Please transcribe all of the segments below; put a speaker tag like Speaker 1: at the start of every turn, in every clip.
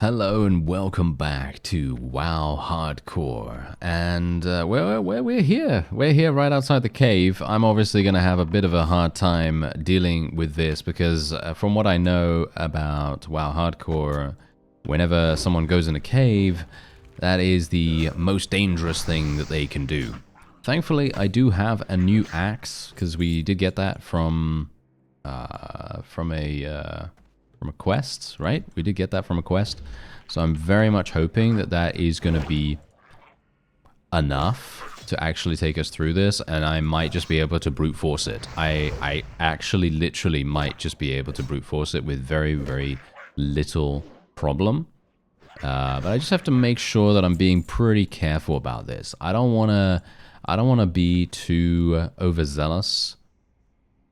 Speaker 1: Hello and welcome back to WoW Hardcore, and we're here. We're here right outside the cave. I'm obviously going to have a bit of a hard time dealing with this because from what I know about WoW Hardcore, whenever someone goes in a cave, that is the most dangerous thing that they can do. Thankfully, I do have a new axe because we did get that from a quest, right? We did get that from a quest. So I'm very much hoping that that is going to be enough to actually take us through this, and I might just be able to brute force it. I actually literally might just be able to brute force it with very, very little problem. But I just have to make sure that I'm being pretty careful about this. I don't want to be too overzealous.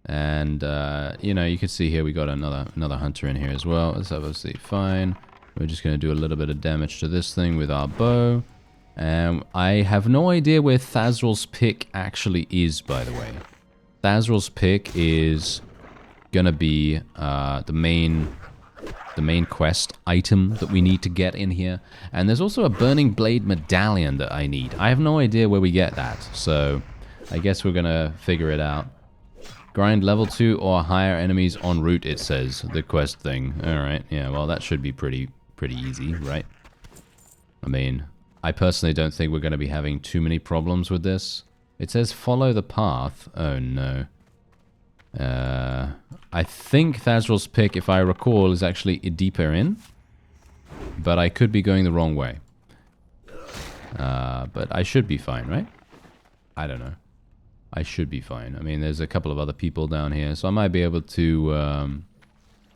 Speaker 1: And, you know, you can see here we got another hunter in here as well. That's obviously fine. We're just going to do a little bit of damage to this thing with our bow. I have no idea where Thazral's pick actually is, by the way. Thazral's pick is going to be the main quest item that we need to get in here. And there's also a Burning Blade medallion that I need. I have no idea where we get that. So I guess we're going to figure it out. Grind level 2 or higher enemies en route, it says, the quest thing. Alright, yeah, well, that should be pretty easy, right? I mean, I personally don't think we're going to be having too many problems with this. It says follow the path. Oh, no. I think Thazral's pick, if I recall, is actually deeper in. But I could be going the wrong way. But I should be fine, right? I don't know. I should be fine. I mean, there's a couple of other people down here, so I might be able to,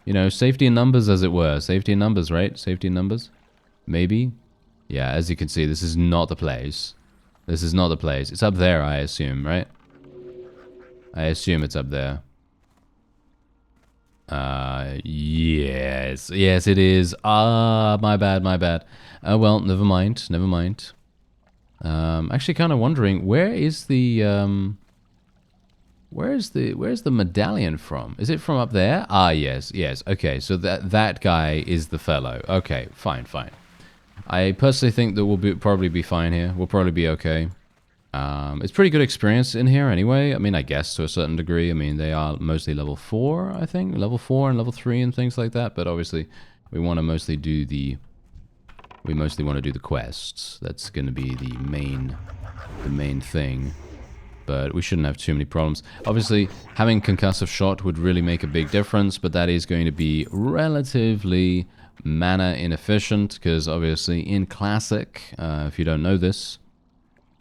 Speaker 1: you know, safety in numbers, as it were. Safety in numbers, right? Safety in numbers? Maybe? Yeah, as you can see, this is not the place. This is not the place. It's up there, I assume, right? I assume it's up there. Yes. Yes, it is. Ah, my bad, my bad. Oh, well, never mind, never mind. Actually kind of wondering, where's the medallion from? Is it from up there? Ah, yes, yes. Okay, so that guy is the fellow. Okay, fine, fine. I personally think that we'll probably be fine here. We'll probably be okay. It's pretty good experience in here anyway. I mean, I guess to a certain degree. I mean, they are mostly level 4, I think. Level 4 and level 3 and things like that. But obviously, we want to mostly do the... We mostly want to do the quests. That's going to be the main thing. But we shouldn't have too many problems. Obviously, having concussive shot would really make a big difference, but that is going to be relatively mana inefficient, because obviously in Classic, if you don't know this,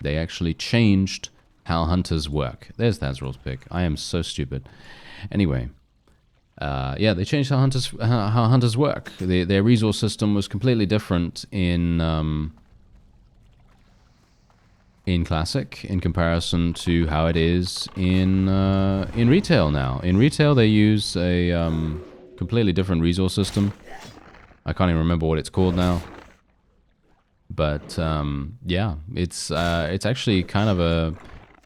Speaker 1: they actually changed how hunters work. There's Thazral's pick. I am so stupid. Anyway. Yeah, they changed how hunters work. Their resource system was completely different in Classic in comparison to how it is in retail now. In retail, they use a completely different resource system. I can't even remember what it's called now. But yeah, it's actually kind of a.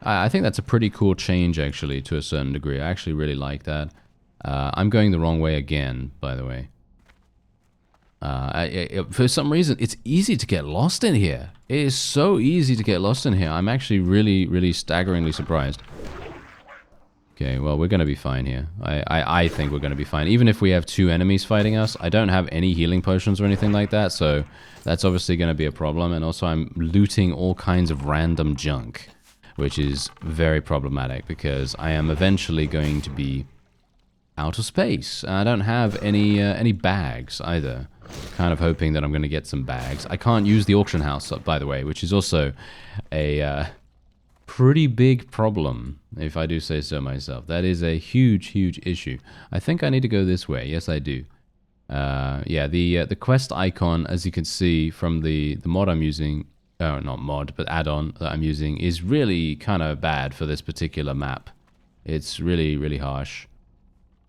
Speaker 1: I think that's a pretty cool change, actually, to a certain degree. I actually really like that. I'm going the wrong way again, by the way. For some reason, it's easy to get lost in here. It is so easy to get lost in here. I'm actually really staggeringly surprised. Okay, well, we're going to be fine here. I think we're going to be fine. Even if we have 2 enemies fighting us, I don't have any healing potions or anything like that, so that's obviously going to be a problem. And also, I'm looting all kinds of random junk, which is very problematic because I am eventually going to be out of space. I don't have any bags either. Kind of hoping that I'm going to get some bags. I can't use the auction house, by the way, which is also a pretty big problem, if I do say so myself. That is a huge issue. I think I need to go this way. Yes, I do. Yeah, the quest icon, as you can see from the mod I'm using, oh, not mod, but add-on that I'm using, is really kind of bad for this particular map. It's really harsh.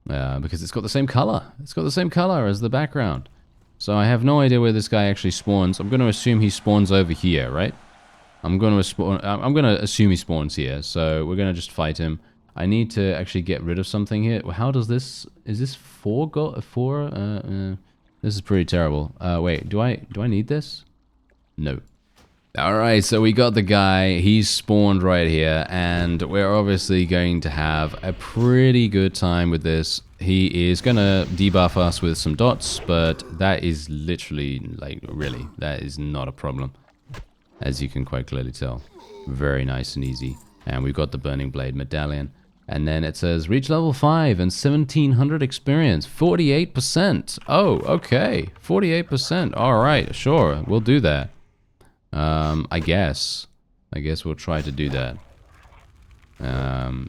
Speaker 1: Because it's got the same color. It's got the same color as the background. So I have no idea where this guy actually spawns. I'm going to assume he spawns over here, right? I'm going to assume he spawns here. So we're going to just fight him. I need to actually get rid of something here. How does this... Is this 4 go... 4... This is pretty terrible. Wait, do I need this? No. Alright, so we got the guy, he's spawned right here, and we're obviously going to have a pretty good time with this. He is gonna debuff us with some dots, but that is literally, like, really, that is not a problem. As you can quite clearly tell. Very nice and easy. And we've got the Burning Blade Medallion. And then it says, reach level 5 and 1700 experience. 48%. Oh, okay. 48%. Alright, sure, we'll do that. I guess we'll try to do that.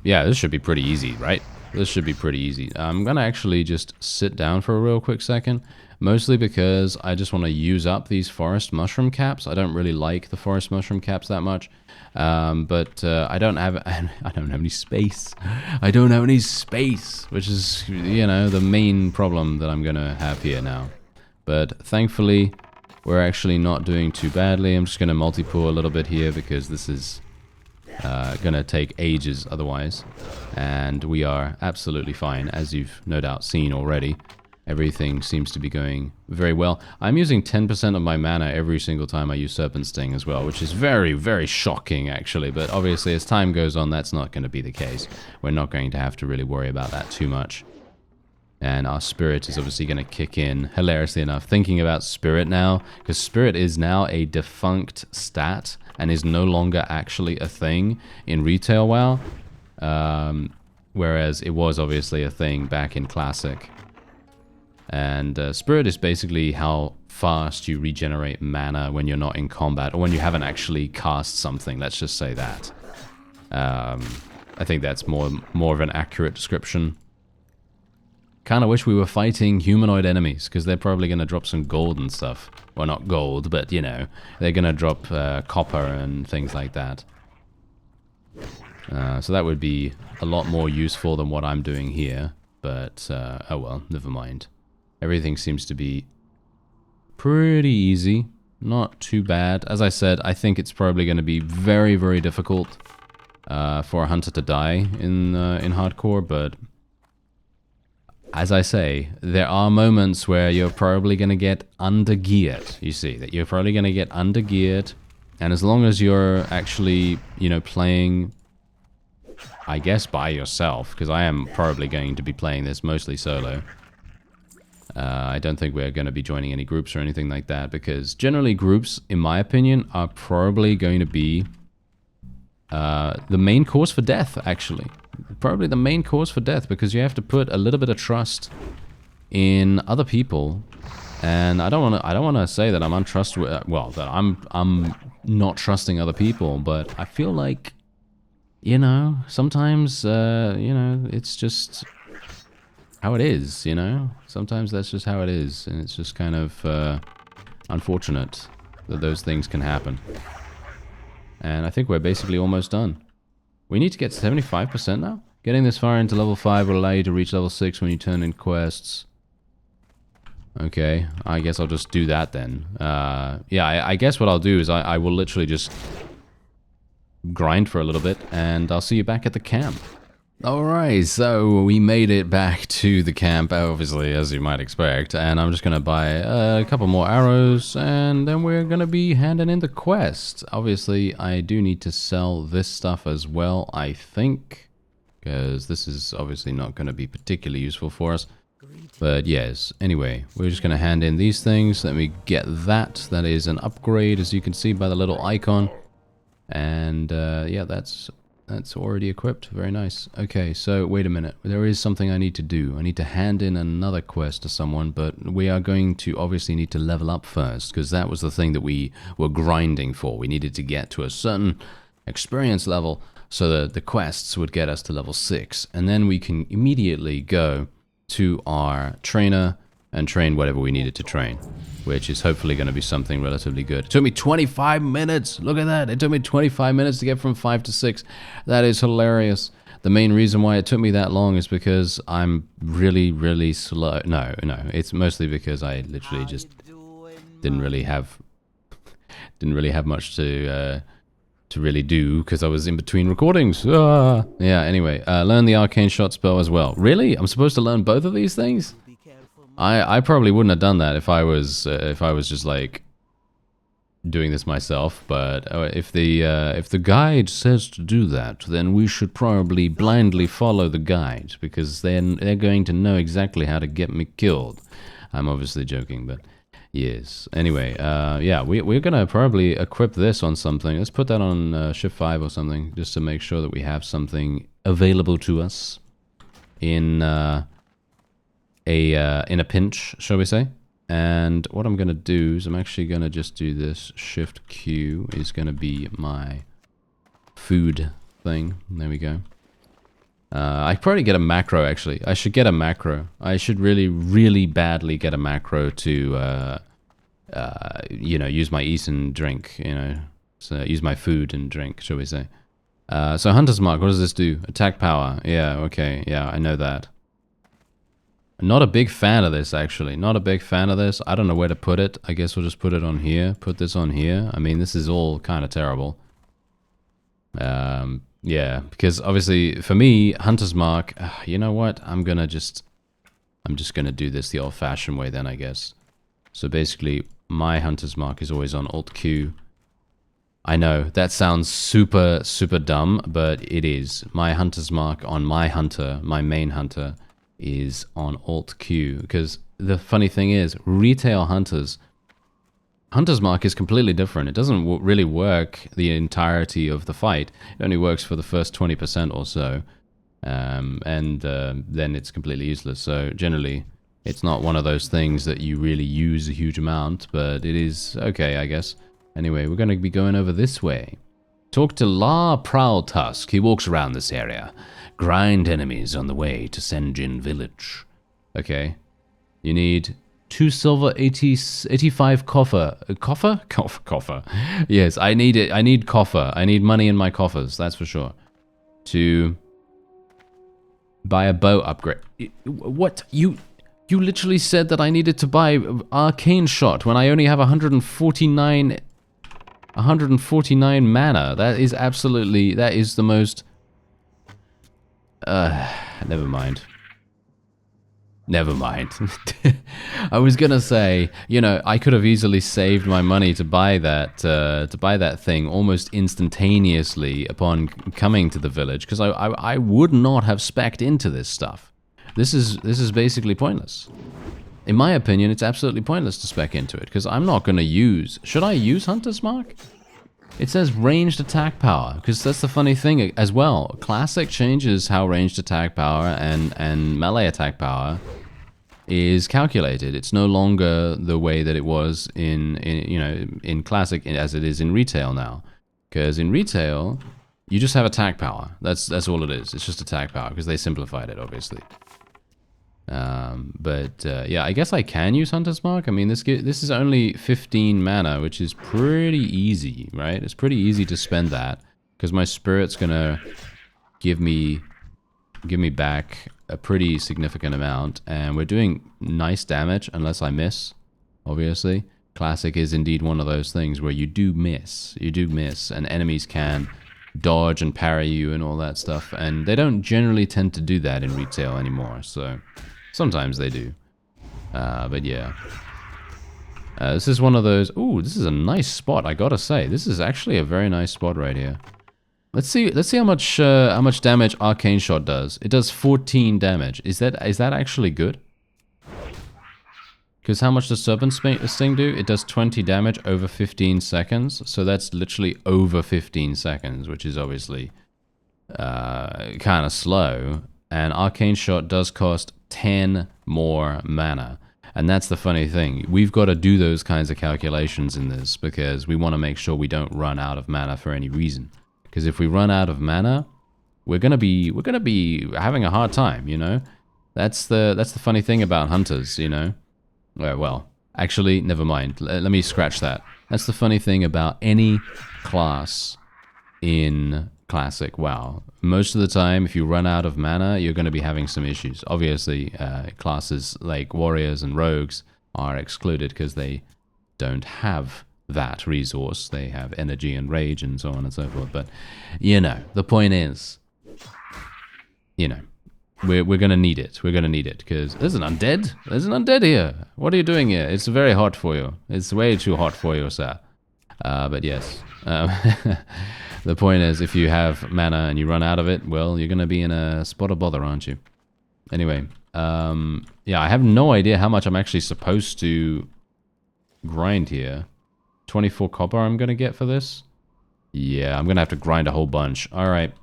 Speaker 1: Yeah, this should be pretty easy, right? This should be pretty easy. I'm gonna actually just sit down for a real quick second, mostly because I just want to use up these forest mushroom caps. I don't really like the forest mushroom caps that much, but I don't have any space. I don't have any space, which is, you know, the main problem that I'm gonna have here now. But thankfully, we're actually not doing too badly. I'm just going to multi-pool a little bit here because this is going to take ages otherwise. And we are absolutely fine, as you've no doubt seen already. Everything seems to be going very well. I'm using 10% of my mana every single time I use Serpent Sting as well, which is very, very shocking actually. But obviously as time goes on, that's not going to be the case. We're not going to have to really worry about that too much. And our spirit is obviously going to kick in, hilariously enough. Thinking about spirit now, because spirit is now a defunct stat and is no longer actually a thing in retail WoW. Whereas it was obviously a thing back in Classic. And spirit is basically how fast you regenerate mana when you're not in combat, or when you haven't actually cast something, let's just say that. I think that's more of an accurate description. Kind of wish we were fighting humanoid enemies, because they're probably going to drop some gold and stuff. Well, not gold, but, you know, they're going to drop copper and things like that. So that would be a lot more useful than what I'm doing here. But, oh well, never mind. Everything seems to be pretty easy. Not too bad. As I said, I think it's probably going to be very, very difficult for a hunter to die in hardcore, but... As I say, there are moments where you're probably going to get under-geared. You see, that you're probably going to get under-geared. And as long as you're actually, you know, playing, I guess, by yourself, because I am probably going to be playing this mostly solo. I don't think we're going to be joining any groups or anything like that, because generally groups, in my opinion, are probably going to be the main cause for death, actually. Probably the main cause for death, because you have to put a little bit of trust in other people, and I don't want to say that I'm untrustworthy. Well, that I'm not trusting other people, but I feel like, you know, sometimes you know, it's just how it is. You know, sometimes that's just how it is, and it's just kind of unfortunate that those things can happen. And I think we're basically almost done. We need to get 75% now? Getting this far into level 5 will allow you to reach level 6 when you turn in quests. Okay, I guess I'll just do that then. Yeah, I guess what I'll do is I will literally just grind for a little bit, and I'll see you back at the camp. Alright, so we made it back to the camp, obviously, as you might expect, and I'm just going to buy a couple more arrows, and then we're going to be handing in the quest. Obviously, I do need to sell this stuff as well, I think, because this is obviously not going to be particularly useful for us. But yes, anyway, we're just going to hand in these things. Let me get that. That is an upgrade, as you can see by the little icon. And yeah, that's already equipped. Very nice. Okay, so wait a minute. There is something I need to do. I need to hand in another quest to someone, but we are going to obviously need to level up first, because that was the thing that we were grinding for. We needed to get to a certain experience level so that the quests would get us to level 6, and then we can immediately go to our trainer and train whatever we needed to train, which is hopefully going to be something relatively good. It took me 25 minutes. Look at that. It took me 25 minutes to get from 5 to 6. That is hilarious. The main reason why it took me that long is because I'm really, really slow. No, it's mostly because I literally just didn't really have much to really do, because I was in between recordings. Yeah, anyway, learn the arcane shot spell as well. Really? I'm supposed to learn both of these things? I probably wouldn't have done that if I was just like doing this myself, but if the guide says to do that, then we should probably blindly follow the guide, because then they're going to know exactly how to get me killed. I'm obviously joking, but yes. Anyway, yeah, we're gonna probably equip this on something. Let's put that on shift 5 or something, just to make sure that we have something available to us in a pinch, shall we say. And what I'm going to do is I'm actually going to just do this. Shift Q is going to be my food thing. There we go. I probably get a macro, actually. I should get a macro. I should really, really badly get a macro to, you know, use my eat and drink, you know. So use my food and drink, shall we say. So Hunter's Mark, what does this do? Attack power. Yeah, okay. Yeah, I know that. Not a big fan of this, actually. Not a big fan of this. I don't know where to put it. I guess we'll just put it on here. Put this on here. I mean, this is all kind of terrible. Yeah, because obviously, for me, Hunter's Mark, you know what? I'm just gonna do this the old-fashioned way then, I guess. So basically, my Hunter's Mark is always on Alt-Q. I know, that sounds super, super dumb, but it is. My Hunter's Mark on my hunter, my main hunter, is on Alt-Q, because the funny thing is, retail Hunter's Mark is completely different. It doesn't really work the entirety of the fight. It only works for the first 20% or so, and then it's completely useless. So generally, it's not one of those things that you really use a huge amount, but it is okay, I guess. Anyway, we're going to be going over this way. Talk to La Prowltusk. He walks around this area. Grind enemies on the way to Senjin village. Okay. You need 2 silver, 85 coffer. Coffer? Coffer. Yes, I need it. I need coffer. I need money in my coffers, that's for sure. To buy a bow upgrade. What? You literally said that I needed to buy arcane shot when I only have 149 mana. That is absolutely, that is the most... never mind. Never mind. I was gonna say, you know, I could have easily saved my money to buy that thing almost instantaneously upon coming to the village, because I would not have specced into this stuff. This is basically pointless. In my opinion, it's absolutely pointless to spec into it, because I'm not gonna use... Should I use Hunter's Mark? It says ranged attack power, because that's the funny thing as well. Classic changes how ranged attack power and melee attack power is calculated. It's no longer the way that it was in Classic as it is in Retail now. Because in Retail, you just have attack power. That's all it is. It's just attack power, because they simplified it, obviously. Yeah, I guess I can use Hunter's Mark. I mean, this is only 15 mana, which is pretty easy, right? It's pretty easy to spend that, because my spirit's gonna give me back a pretty significant amount, and we're doing nice damage unless I miss, obviously. Classic is indeed one of those things where you do miss, and enemies can dodge and parry you and all that stuff, and they don't generally tend to do that in Retail anymore, so... Sometimes they do. But yeah. This is one of those... Ooh, this is a nice spot, I gotta say. This is actually a very nice spot right here. Let's see how much damage Arcane Shot does. It does 14 damage. Is that actually good? Because how much does Serpent Sting do? It does 20 damage over 15 seconds. So that's literally over 15 seconds, which is obviously kind of slow. And Arcane Shot does cost 10 more mana. And that's the funny thing. We've got to do those kinds of calculations in this, because we want to make sure we don't run out of mana for any reason. Because if we run out of mana, we're gonna be having a hard time, you know? That's the funny thing about hunters, you know? Well, actually, never mind. Let me scratch that. That's the funny thing about any class in Classic WoW. Most of the time, if you run out of mana, you're going to be having some issues. Obviously, classes like warriors and rogues are excluded because they don't have that resource. They have energy and rage and so on and so forth. But, you know, the point is, you know, we're gonna need it. We're gonna need it because there's an undead. There's an undead here. What are you doing here? It's very hot for you. It's way too hot for you, sir. But yes, the point is, if you have mana and you run out of it, well, you're gonna be in a spot of bother, aren't you? Anyway, yeah, I have no idea how much I'm actually supposed to grind here. 24 copper I'm gonna get for this? Yeah, I'm gonna have to grind a whole bunch. Alright,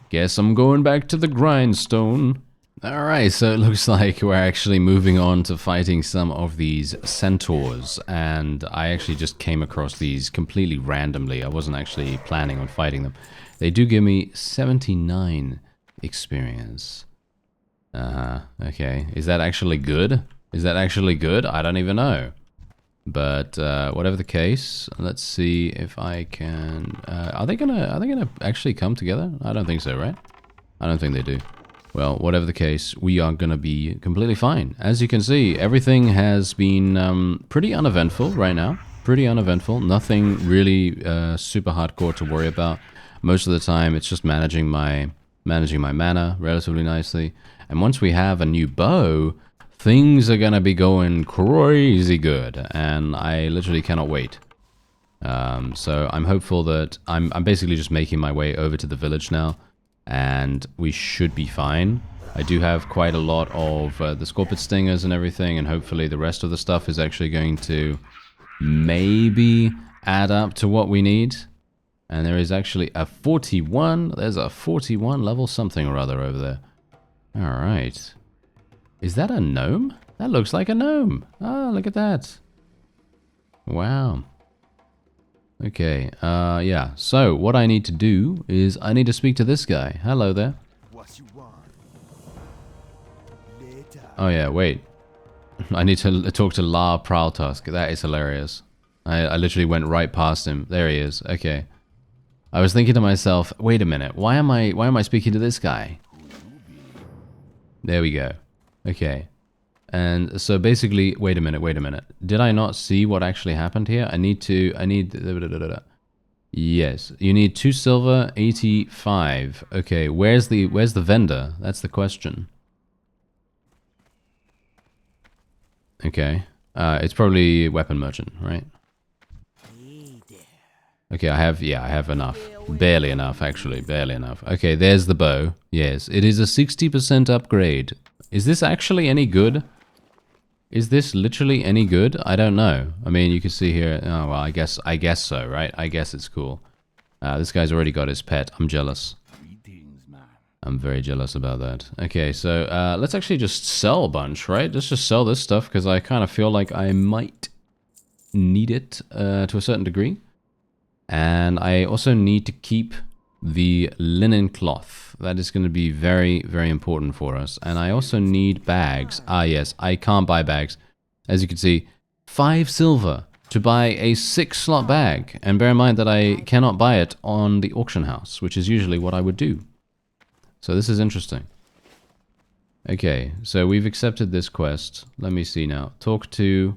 Speaker 1: guess I'm going back to the grindstone. Alright, so it looks like we're actually moving on to fighting some of these centaurs. And I actually just came across these completely randomly. I wasn't actually planning on fighting them. They do give me 79 experience. Okay. Is that actually good? Is that actually good? I don't even know. But whatever the case, let's see if I can. Are they gonna actually come together? I don't think so, right? I don't think they do. Well, whatever the case, we are gonna be completely fine. As you can see, everything has been pretty uneventful right now. Pretty uneventful. Nothing really super hardcore to worry about. Most of the time, it's just managing my mana relatively nicely. And once we have a new bow, things are gonna be going crazy good, and I literally cannot wait. So I'm hopeful that I'm basically just making my way over to the village now, and we should be fine. I do have quite a lot of the scorpion stingers and everything, and hopefully the rest of the stuff is actually going to maybe add up to what we need. And there is actually a 41. There's a 41 level something or other over there. Alright. Is that a gnome? That looks like a gnome. Oh, look at that. Wow. Okay, yeah. So, what I need to do is I need to speak to this guy. Hello there. Oh yeah, wait. I need to talk to La Prowltusk. That is hilarious. I literally went right past him. There he is. Okay. I was thinking to myself, wait a minute. Why am I speaking to this guy? There we go. Okay. And so basically, wait a minute. Did I not see what actually happened here? I need... Yes, you need 2 silver, 85. Okay, where's the vendor? That's the question. Okay. It's probably weapon merchant, right? Okay, I have enough. Barely enough, actually. Barely enough. Okay, there's the bow. Yes, it is a 60% upgrade. Is this actually any good? Is this literally any good? I don't know. I mean, you can see here... Oh, well, I guess so, right? I guess it's cool. This guy's already got his pet. I'm jealous. I'm very jealous about that. Okay, so let's actually just sell a bunch, right? Let's just sell this stuff, because I kind of feel like I might need it to a certain degree. And I also need to keep the linen cloth. That is going to be very, very important for us. And I also need bags. Ah, yes, I can't buy bags. As you can see, 5 silver to buy a 6-slot bag. And bear in mind that I cannot buy it on the auction house, which is usually what I would do. So this is interesting. Okay, so we've accepted this quest. Let me see now. Talk to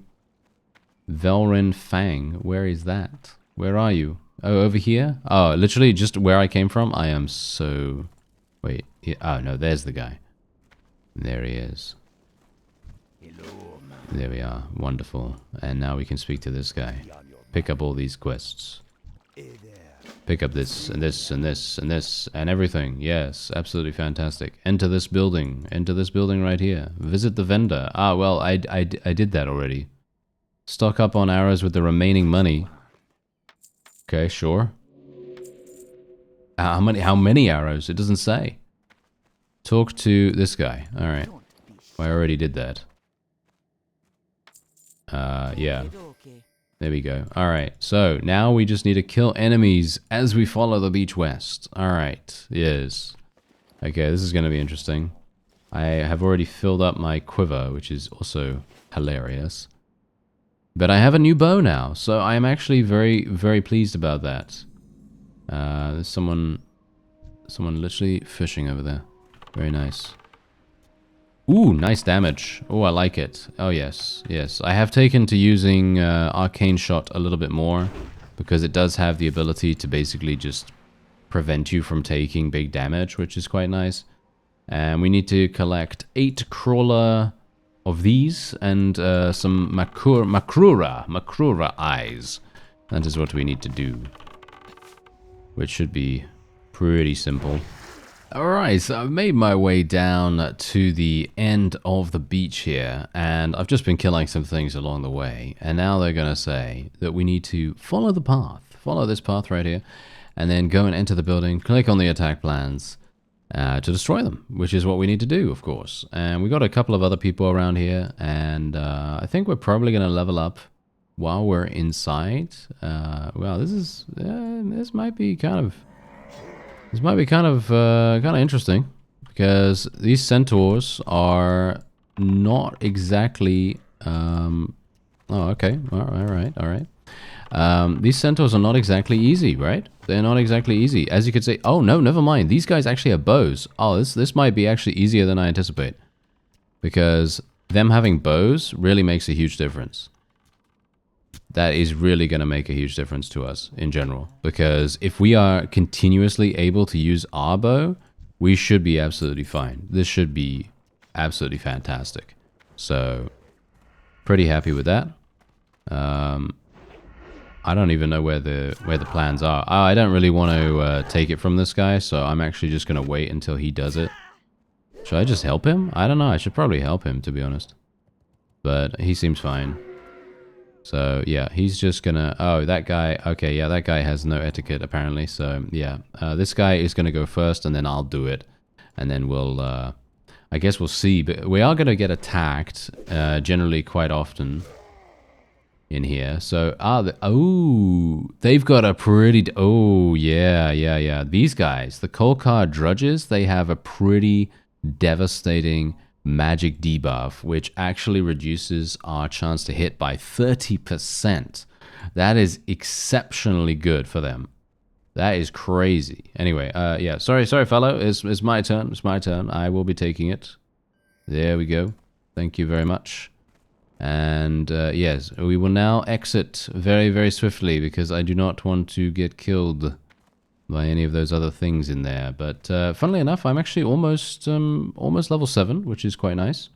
Speaker 1: Velrin Fang. Where is that? Where are you? Oh, over here? Oh, literally just where I came from? I am so... Wait. Oh, no, there's the guy. There he is. There we are. Wonderful. And now we can speak to this guy. Pick up all these quests. Pick up this, and this, and this, and this, and everything. Yes, absolutely fantastic. Enter this building. Enter this building right here. Visit the vendor. Ah, well, I did that already. Stock up on arrows with the remaining money. Okay, sure. How many arrows? It doesn't say. Talk to this guy. Alright. Well, I already did that. Yeah. There we go. Alright, so now we just need to kill enemies as we follow the beach west. Alright, yes. Okay, this is going to be interesting. I have already filled up my quiver, which is also hilarious. But I have a new bow now, so I am actually very, very pleased about that. There's someone literally fishing over there. Very nice. Ooh, nice damage. Oh, I like it. Oh, yes. Yes. I have taken to using Arcane Shot a little bit more, because it does have the ability to basically just prevent you from taking big damage, which is quite nice. And we need to collect 8 crawler of these and some Makrura eyes. That is what we need to do. Which should be pretty simple. Alright, so I've made my way down to the end of the beach here, and I've just been killing some things along the way, and now they're going to say that we need to follow the path, follow this path right here, and then go and enter the building, click on the attack plans to destroy them, which is what we need to do, of course. And we got a couple of other people around here, and I think we're probably going to level up while we're inside. Well, this might be kind of... This might be kind of interesting, because these centaurs are not exactly... oh, okay. All right. These centaurs are not exactly easy, right? They're not exactly easy. As you could say... Oh, no, never mind. These guys actually have bows. Oh, this might be actually easier than I anticipate. Because them having bows really makes a huge difference. That is really going to make a huge difference to us in general. Because if we are continuously able to use our bow, we should be absolutely fine. This should be absolutely fantastic. So, pretty happy with that. I don't even know where the plans are. Oh, I don't really want to take it from this guy, so I'm actually just going to wait until he does it. Should I just help him? I don't know. I should probably help him, to be honest. But he seems fine. So, yeah, he's just gonna... Oh, that guy... Okay, yeah, that guy has no etiquette, apparently. So, yeah. This guy is gonna go first, and then I'll do it. And then we'll... I guess we'll see. But we are gonna get attacked, generally quite often in here. So, oh, they've got a pretty... Oh, yeah. These guys, the Kolkar Drudges, they have a pretty devastating... magic debuff, which actually reduces our chance to hit by 30%. That is exceptionally good for them. That is crazy. Anyway, yeah, sorry fellow, it's my turn, I will be taking it. There we go. Thank you very much. And yes, we will now exit very, very swiftly because I do not want to get killed by any of those other things in there. But funnily enough, I'm actually almost level 7, which is quite nice.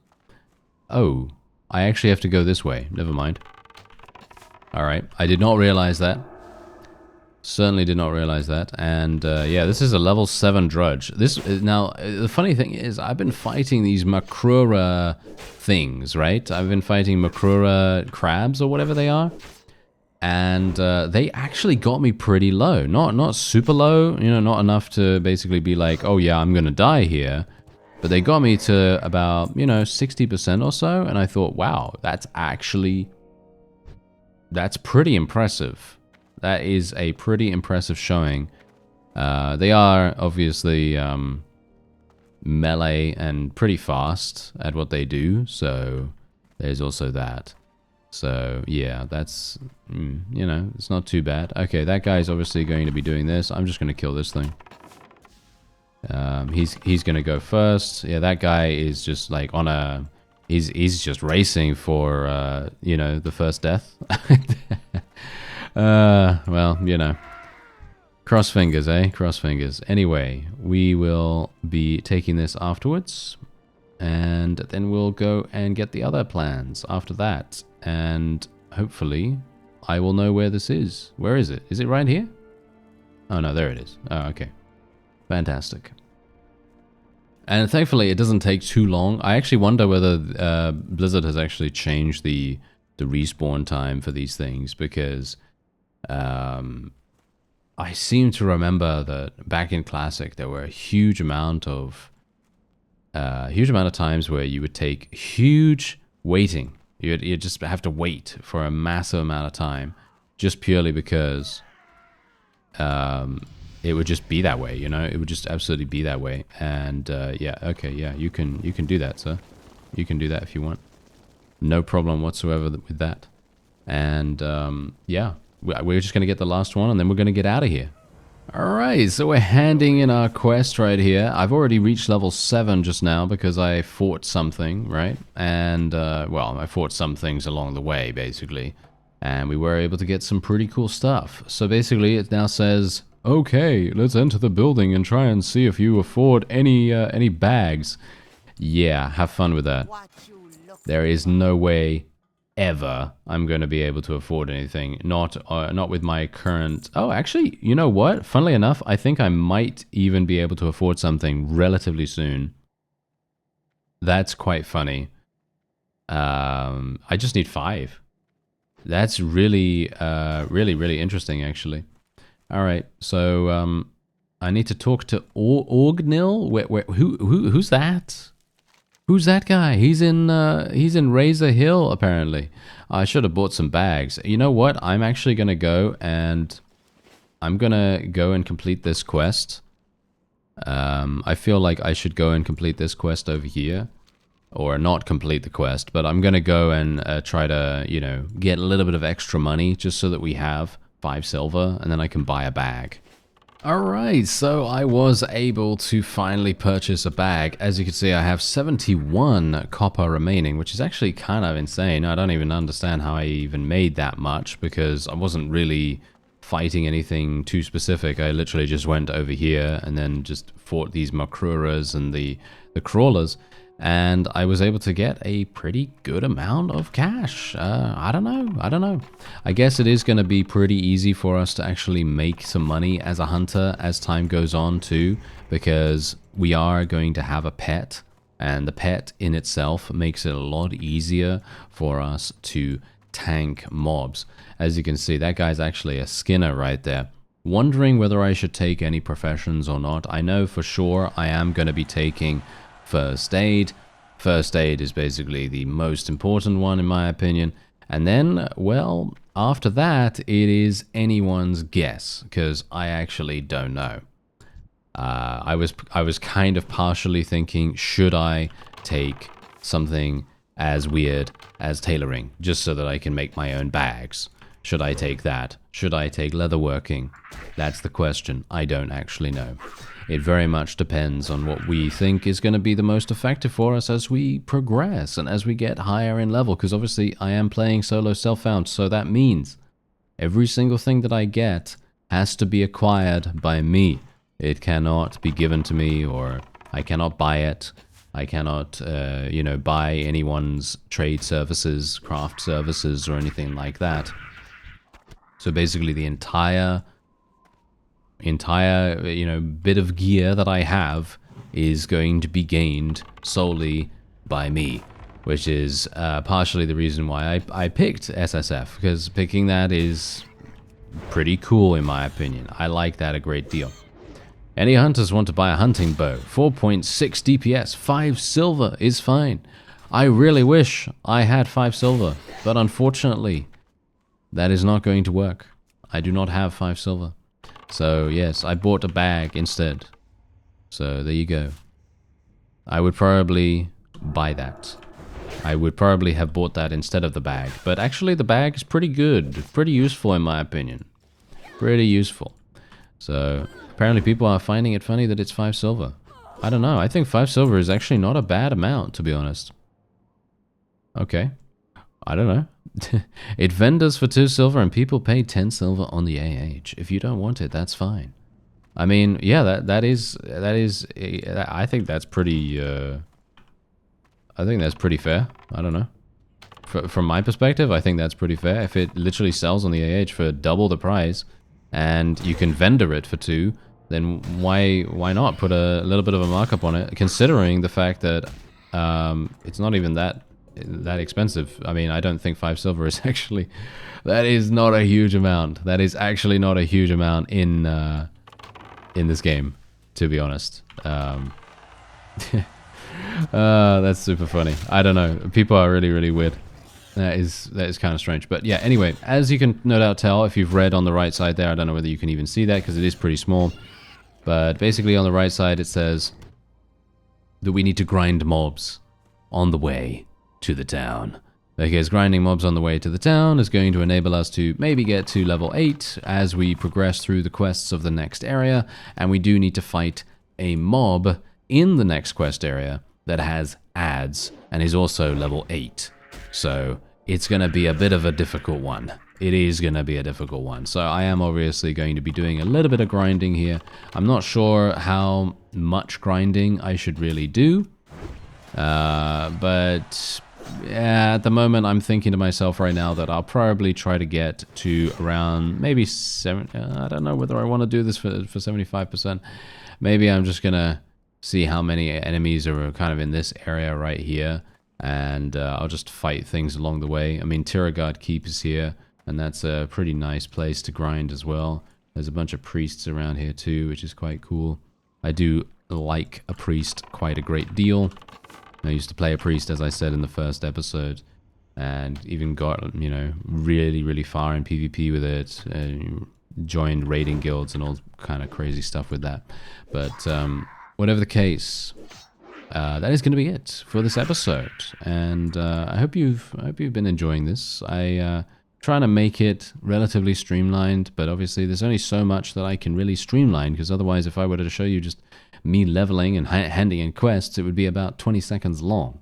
Speaker 1: Oh, I actually have to go this way. Never mind. Alright, I did not realize that. Certainly did not realize that. And yeah, this is a level 7 drudge. Now, the funny thing is, I've been fighting these Makrura things, right? I've been fighting Makrura crabs or whatever they are. And they actually got me pretty low. Not super low, you know, not enough to basically be like, oh yeah, I'm gonna die here. But they got me to about, you know, 60% or so. And I thought, wow, that's pretty impressive. That is a pretty impressive showing. They are obviously melee and pretty fast at what they do. So there's also that. So, yeah, that's, you know, it's not too bad. Okay, that guy's obviously going to be doing this. I'm just going to kill this thing. He's going to go first. Yeah, that guy is just, like, on a... He's just racing for, you know, the first death. Well, you know. Cross fingers, eh? Cross fingers. Anyway, we will be taking this afterwards. And then we'll go and get the other plans after that. And hopefully, I will know where this is. Where is it? Is it right here? Oh, no, there it is. Oh, okay. Fantastic. And thankfully, it doesn't take too long. I actually wonder whether Blizzard has actually changed the respawn time for these things, because I seem to remember that back in Classic, there were a huge amount of times where you would take huge waiting. You'd just have to wait for a massive amount of time, just purely because it would just be that way, you know? It would just absolutely be that way. And yeah, okay, yeah, you can do that, sir. You can do that if you want. No problem whatsoever with that. And yeah, we're just going to get the last one, and then we're going to get out of here. Alright, so we're handing in our quest right here. I've already reached level 7 just now because I fought something, right? And, well, I fought some things along the way, basically. And we were able to get some pretty cool stuff. So basically, it now says, Okay, let's enter the building and try and see if you afford any bags. Yeah, have fun with that. There is no way ever I'm going to be able to afford anything. Not with my current... Oh, actually, you know what? Funnily enough, I think I might even be able to afford something relatively soon. That's quite funny. I just need 5. That's really, really interesting, actually. All right, so I need to talk to Orgnil. Who's that? Who's that guy? He's in Razor Hill, apparently. I should have bought some bags. You know what? I'm actually gonna go and complete this quest. I feel like I should go and complete this quest over here. Or not complete the quest, but I'm gonna go and try to, you know, get a little bit of extra money just so that we have 5 silver, and then I can buy a bag. Alright, so I was able to finally purchase a bag. As you can see, I have 71 copper remaining, which is actually kind of insane. I don't even understand how I even made that much, because I wasn't really fighting anything too specific. I literally just went over here and then just fought these Makruras and the crawlers. And I was able to get a pretty good amount of cash. I don't know. I guess it is going to be pretty easy for us to actually make some money as a hunter as time goes on too, because we are going to have a pet, and the pet in itself makes it a lot easier for us to tank mobs. As you can see, that guy's actually a skinner right there. Wondering whether I should take any professions or not. I know for sure I am going to be taking first aid. First aid is basically the most important one in my opinion. And then, well, after that, it is anyone's guess, because I actually don't know. I was kind of partially thinking, should I take something as weird as tailoring, just so that I can make my own bags? Should I take that? Should I take leatherworking? That's the question. I don't actually know. It very much depends on what we think is going to be the most effective for us as we progress and as we get higher in level, because obviously I am playing solo self-found, so that means every single thing that I get has to be acquired by me. It cannot be given to me, or I cannot buy it. I cannot, you know, buy anyone's trade services, craft services, or anything like that. So basically the entire you know, bit of gear that I have is going to be gained solely by me, which is partially the reason why I picked SSF, because picking that is pretty cool in my opinion. I like that a great deal. Any hunters want to buy a hunting bow? 4.6 DPS, 5 silver is fine. I really wish I had 5 silver, but unfortunately that is not going to work. I do not have 5 silver. So yes, I bought a bag instead. So there you go. I would probably buy that. I would probably have bought that instead of the bag. But actually the bag is pretty good. Pretty useful in my opinion. Pretty useful. So apparently people are finding it funny that it's 5 silver. I don't know. I think 5 silver is actually not a bad amount, to be honest. Okay. I don't know. It vendors for 2 silver and people pay 10 silver on the AH. If you don't want it, that's fine. I mean, yeah, that is I think that's pretty fair. I don't know. From my perspective, I think that's pretty fair. If it literally sells on the AH for double the price and you can vendor it for 2, then why not put a little bit of a markup on it, considering the fact that it's not even that expensive. I mean, I don't think 5 silver is actually... That is not a huge amount. That is actually not a huge amount in this game, to be honest. That's super funny. I don't know. People are really weird. That is kind of strange. But yeah, anyway, as you can no doubt tell, if you've read on the right side there, I don't know whether you can even see that because it is pretty small. But basically on the right side it says that we need to grind mobs on the way to the town. Because grinding mobs on the way to the town is going to enable us to maybe get to level 8 as we progress through the quests of the next area, and we do need to fight a mob in the next quest area that has ads and is also level 8. So it's going to be a bit of a difficult one. it is going to be a difficult one. So I am obviously going to be doing a little bit of grinding here. I'm not sure how much grinding I should really do. But yeah, at the moment I'm thinking to myself right now that I'll probably try to get to around maybe 7. I don't know whether I want to do this for 75%. Maybe I'm just going to see how many enemies are kind of in this area right here. And I'll just fight things along the way. I mean, Tiragard Keep is here. And that's a pretty nice place to grind as well. There's a bunch of priests around here too, which is quite cool. I do like a priest quite a great deal. I used to play a priest, as I said in the first episode, and even got, you know, really, really far in PvP with it. Joined raiding guilds and all kind of crazy stuff with that. But whatever the case, that is going to be it for this episode. And I hope you've been enjoying this. Trying to make it relatively streamlined, but obviously there's only so much that I can really streamline, because otherwise if I were to show you just me leveling and handing in quests, it would be about 20 seconds long.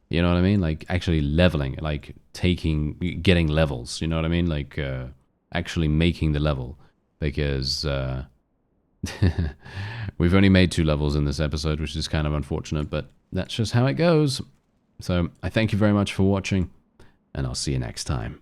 Speaker 1: You know what I mean? Like actually leveling, like getting levels, you know what I mean? Like actually making the level, because we've only made 2 levels in this episode, which is kind of unfortunate, but that's just how it goes. So I thank you very much for watching, and I'll see you next time.